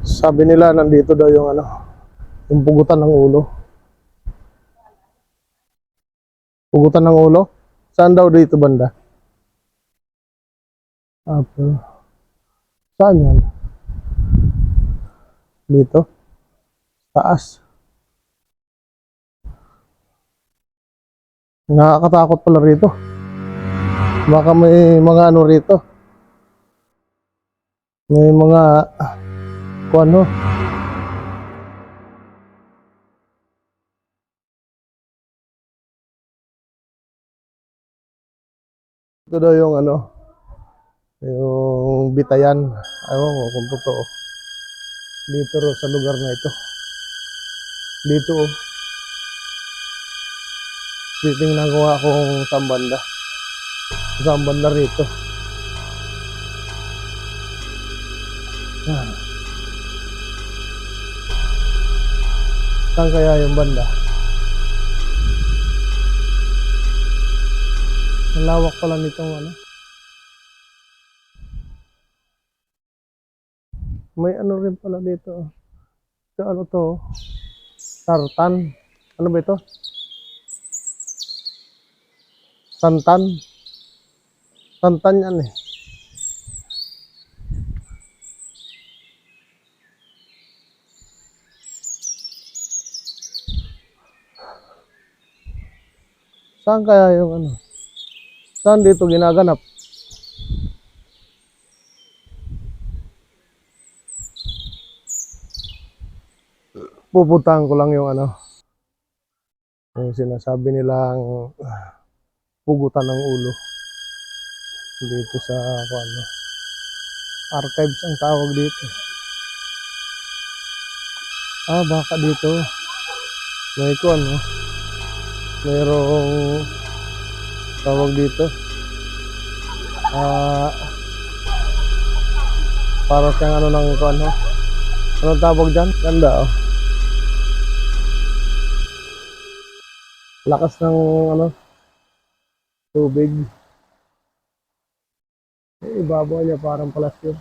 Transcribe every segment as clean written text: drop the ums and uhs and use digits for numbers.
Sabi nila nandito daw yung ano, yung pugutan ng ulo. Pugutan ng ulo? Saan daw dito banda? Apple. Saan yan? Dito? Taas. Nakakatakot pala rito. Baka may mga ano rito. May mga kung ano. Ito daw yung ano, yung bitayan. Ewan ko kung totoo. Dito ro sa lugar na ito. Dito oh. Titingnan ko nga kung saan banda. Saan banda rito. Ah. Saan kaya yung banda? Ang lawak pala nitong ano. May ano rin pala dito. Ito ano to? Tartan. Ano ba ito? Santan. Santan yan eh. Saan kaya yung ano? Saan dito ginaganap? Pupuntahan ko lang yung ano. Yung sinasabi nilang pugutan ng ulo. Dito sa ano. Archives ang tawag dito. Ah, baka dito. May ko ano. Mayroong tawag dito. Ah, para siyang ano ng ano. Anong tawag dyan? Ganda oh. Lakas ng ano, tubig. Ibabaw niya parang palasyo.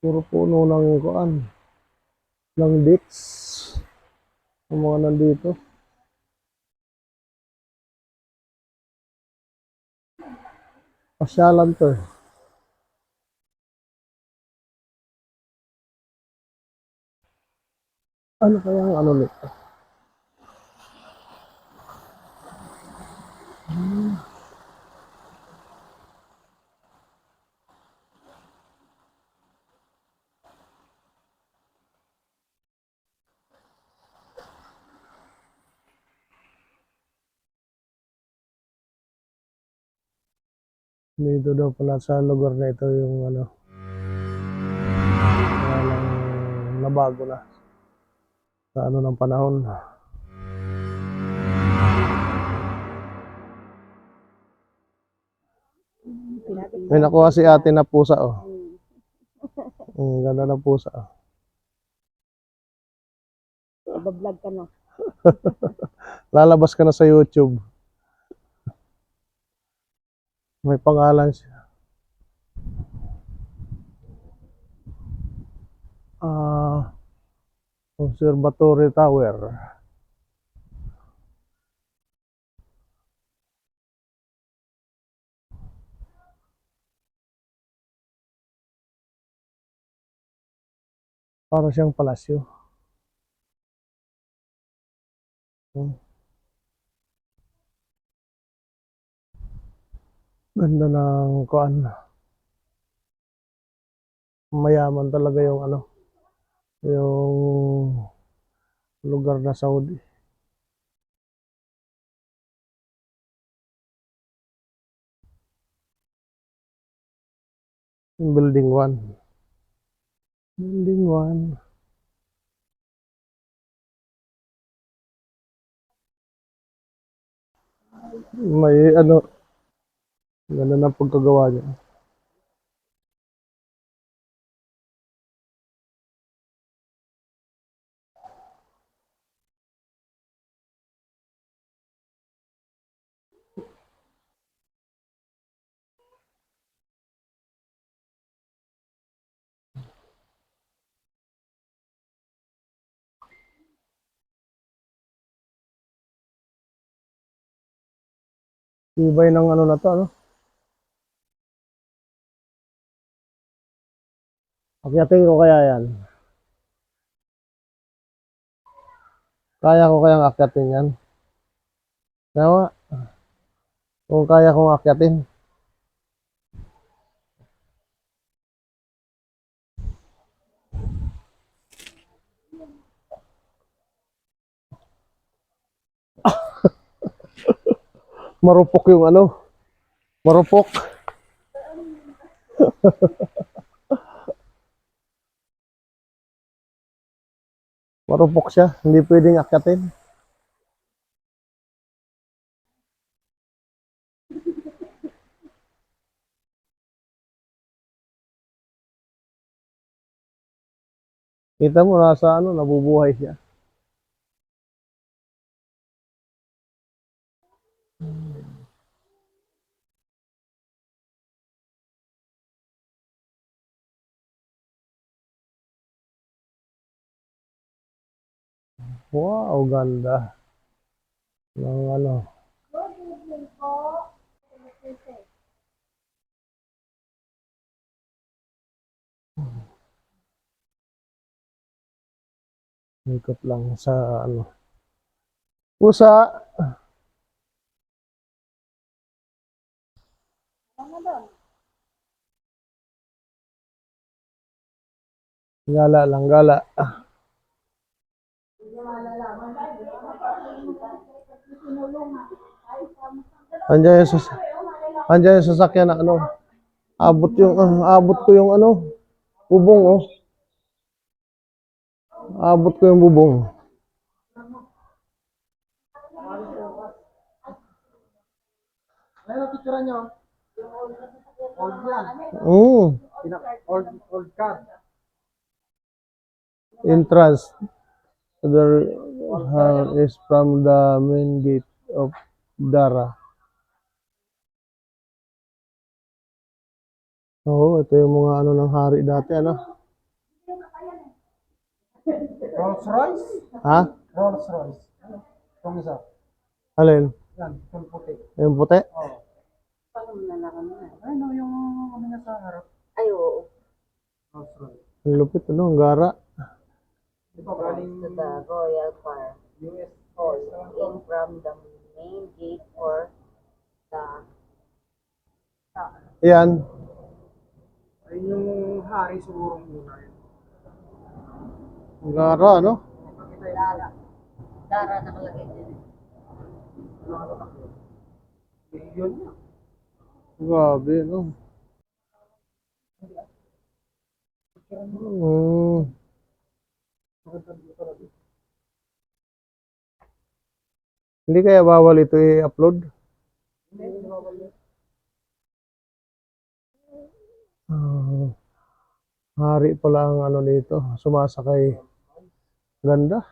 Puro puno ng kuan, ng dates. Ang mga nandito. Pasyalan to eh. Ano kaya ang ano nito? Dito daw pala sa lugar na ito yung ano, walang nabago na sa ano ng panahon. May nakuha si ate na pusa oh. Ganda ng pusa oh. Bablog ka na. Lalabas ka na sa YouTube. May pangalan siya. Observatory Tower. Para siyang palasyo. Ganda ng kuan. Mayaman talaga yung ano, yung lugar na Saudi. Building 1. Building 1. May ano, ganda ng pagkagawa niya. Tibay ng ano na to, ano? Akyatin ko kaya yan. Kaya ko kayang akyatin yan. Nawa, kung kaya kong akyatin. Marupok yung ano. Marupok. Marupok siya. Hindi pwedeng akyatin. Kita mo, nasa ano, nabubuhay siya. Wow, ganda. Ng ano. Ikot lang sa ano. Pusa. Gala lang, gala. Andiyan yung, andiyan yung sasakyan na ano. Abot ko yung ano. Bubong, oh. Abot ko yung bubong. Ano picture nyo? Old yan. Mm. Old car. Entrance to the is from the main gate of Dara. Oo, ito yung mga ano ng hari dati, ano? Rolls Royce? Ha? Rolls Royce. Itong isa. Alin? Yan, itong puti. Yung puti? Oo. Paano mo nalaman na? Ay, no, yung ano niya sa harap. Ay, oo. Rolls Royce. Ang lupit, ano? Ang gara. Di ba galing To the Royal Farm US Hall in from the main gate or the Yan. ay yung hari siguro muna yun. Ang gara, ano? Dara. Dara nakalagay din. Yun niya. Grabe, no? Mm. Hindi kaya bawal ito i-upload? Ah, hari pala ang ano dito. Sumasakay. Ganda.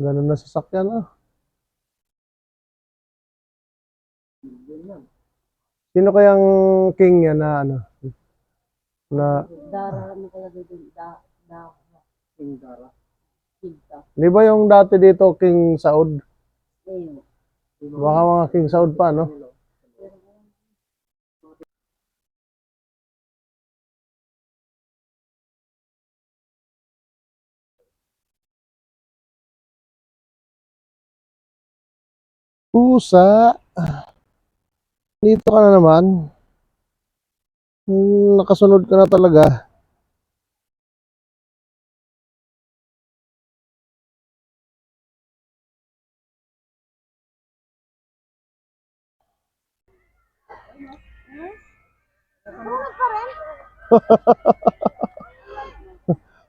Ganda na sasakyan, ah. Sino kayang king yan na ano? Na, Dara nakalagay din. Yung Dara. Sigta. di ba yung dati dito King Saud? Ayun. Baka mga King Saud pa, no? Pusa, dito ka na naman. Nakasunod ka na talaga.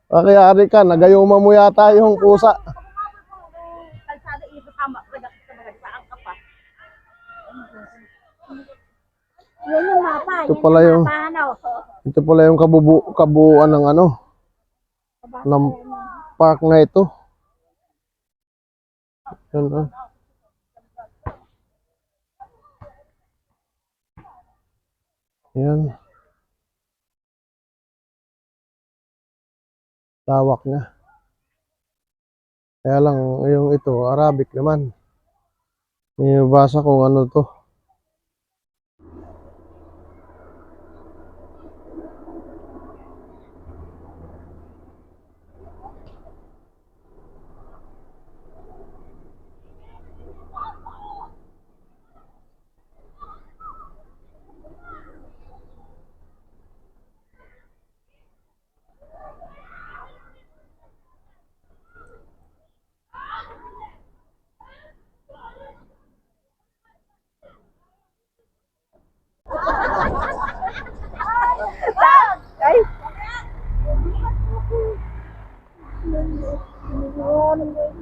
Kaya ka, nagayuma mo yata yung pusa. Kalsada ito tama. Saan ka pa? Yan yung mapa. Ito pala yung, ito pala yung kabuuan ng ano, ng park na ito. Yan, ah. Yan. Tawak niya. Kaya lang, yung ito, Arabic naman. Basa kung ano to. Ay!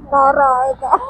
Para ikaw.